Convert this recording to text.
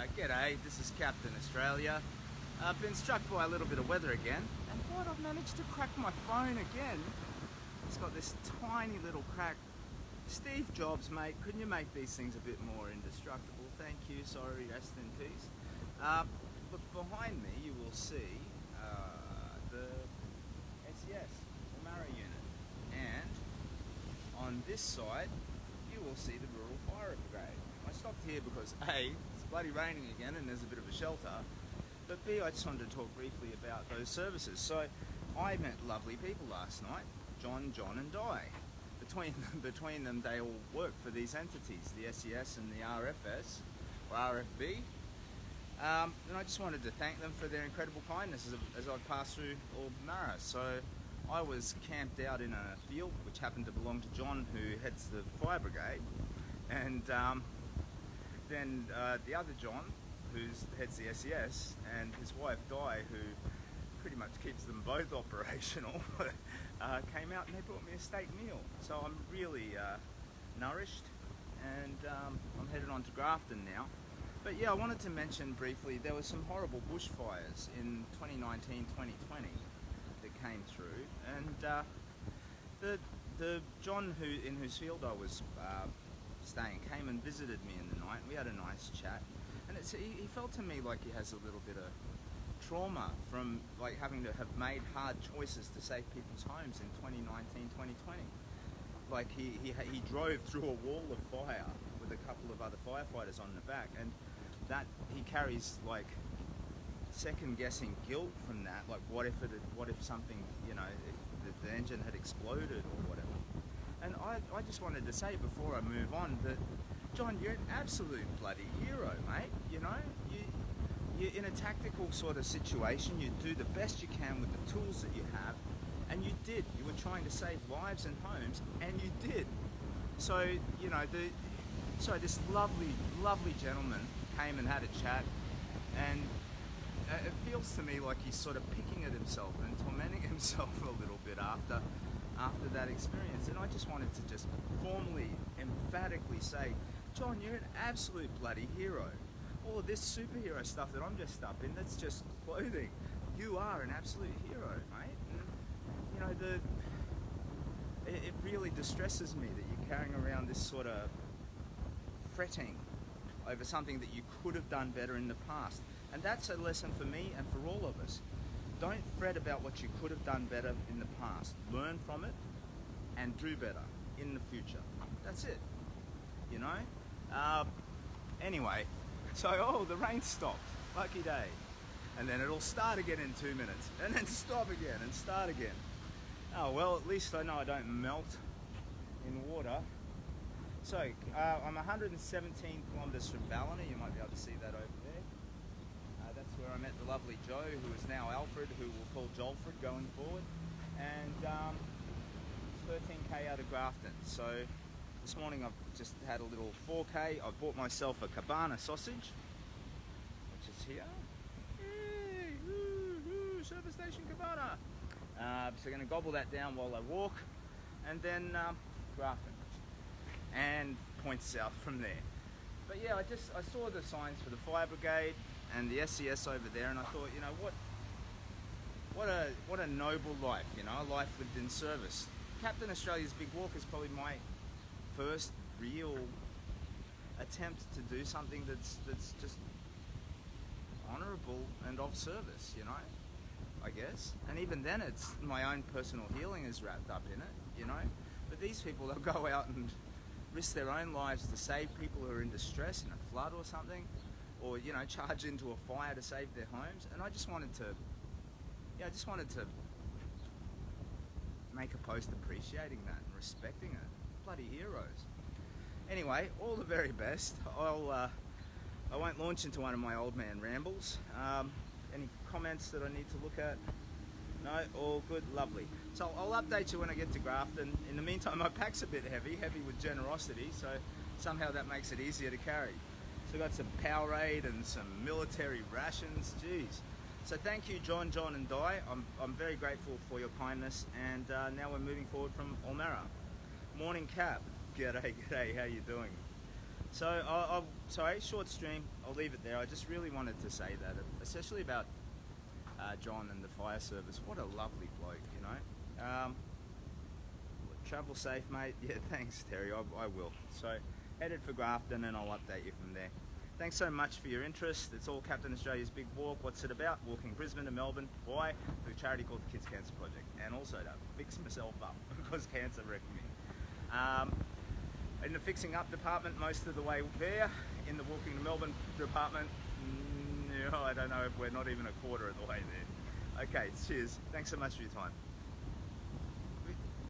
G'day, this is Captain Australia. I've been struck by a little bit of weather again, and what, I've managed to crack my phone again. It's got this tiny little crack. Steve Jobs, mate, couldn't you make these things a bit more indestructible? Thank you, sorry, rest in peace. Look, behind me you will see the SES, Ulmarra unit, and on this side you will see the Rural Fire Brigade. I stopped here because A, it's bloody raining again and there's a bit of a shelter, but B, I just wanted to talk briefly about those services. So I met lovely people last night, John and Di. Between them they all work for these entities, the SES and the RFS, or RFB. And I just wanted to thank them for their incredible kindness as I passed through Ulmarra. So I was camped out in a field which happened to belong to John, who heads the fire brigade, and then the other John, who heads the SES, and his wife Di, who pretty much keeps them both operational, came out and they brought me a steak meal. So I'm really nourished, and I'm headed on to Grafton now. But yeah, I wanted to mention briefly, there were some horrible bushfires in 2019-2020 that came through, and the John in whose field I was staying came and visited me in the night. We had a nice chat, and he felt to me like he has a little bit of trauma from like having to have made hard choices to save people's homes in 2019-2020. Like he drove through a wall of fire with a couple of other firefighters on the back, and that he carries like second guessing guilt from that. Like what if something, you know, if the engine had exploded or whatever. And I just wanted to say before I move on that, John, you're an absolute bloody hero, mate. You know, you're in a tactical sort of situation, you do the best you can with the tools that you have, and you did. You were trying to save lives and homes, and you did. So, you know, this lovely gentleman came and had a chat, and it feels to me like he's sort of picking at himself and tormenting himself a little bit after that experience. And I just wanted to just formally, emphatically say, John, you're an absolute bloody hero. All of this superhero stuff that I'm just up in, that's just clothing. You are an absolute hero, mate. And, you know, it really distresses me that you're carrying around this sort of fretting over something that you could have done better in the past. And that's a lesson for me and for all of us. Don't fret about what you could have done better in the past. Learn from it and do better in the future. That's it, you know? Anyway, so, the rain stopped. Lucky day. And then it'll start again in 2 minutes. And then stop again and start again. Oh, well, at least I know I don't melt in water. So, I'm 117 kilometres from Ballina. You might be able to see that over there. That's where I met the lovely Joe, who is now Alfred, who we'll call Jolfred going forward. And 13k out of Grafton. So this morning I've just had a little 4k. I've bought myself a cabana sausage, which is here. Yay! Woo, service station cabana. So I'm going to gobble that down while I walk, and then Grafton, and point south from there. But yeah, I saw the signs for the fire brigade and the SES over there, and I thought, you know, what a noble life, you know, a life lived in service. Captain Australia's Big Walk is probably my first real attempt to do something that's just honourable and of service, you know, I guess. And even then, it's my own personal healing is wrapped up in it, you know. But these people, they'll go out and risk their own lives to save people who are in distress in a flood or something, or, you know, charge into a fire to save their homes. And I just wanted to make a post appreciating that and respecting it. Bloody heroes. Anyway, all the very best. I won't launch into one of my old man rambles. Any comments that I need to look at? No, all good, lovely. So I'll update you when I get to Grafton. In the meantime, my pack's a bit heavy with generosity, so somehow that makes it easier to carry. So I've got some Powerade and some military rations, geez. So thank you, John and Di. I'm very grateful for your kindness, and now we're moving forward from Ulmarra. Morning Cap. G'day, how you doing? So sorry, short stream. I'll leave it there. I just really wanted to say that, especially about John and the fire service. What a lovely bloke, you know. Travel safe, mate. Yeah, thanks, Terry. I will. So, headed for Grafton, and I'll update you from there. Thanks so much for your interest. It's all Captain Australia's Big Walk. What's it about? Walking Brisbane to Melbourne. Why? For a charity called the Kids Cancer Project, and also to fix myself up because cancer wrecked me. In the fixing up department, most of the way there. In the walking to Melbourne department, no, I don't know if we're not even a quarter of the way there. Okay, cheers. Thanks so much for your time.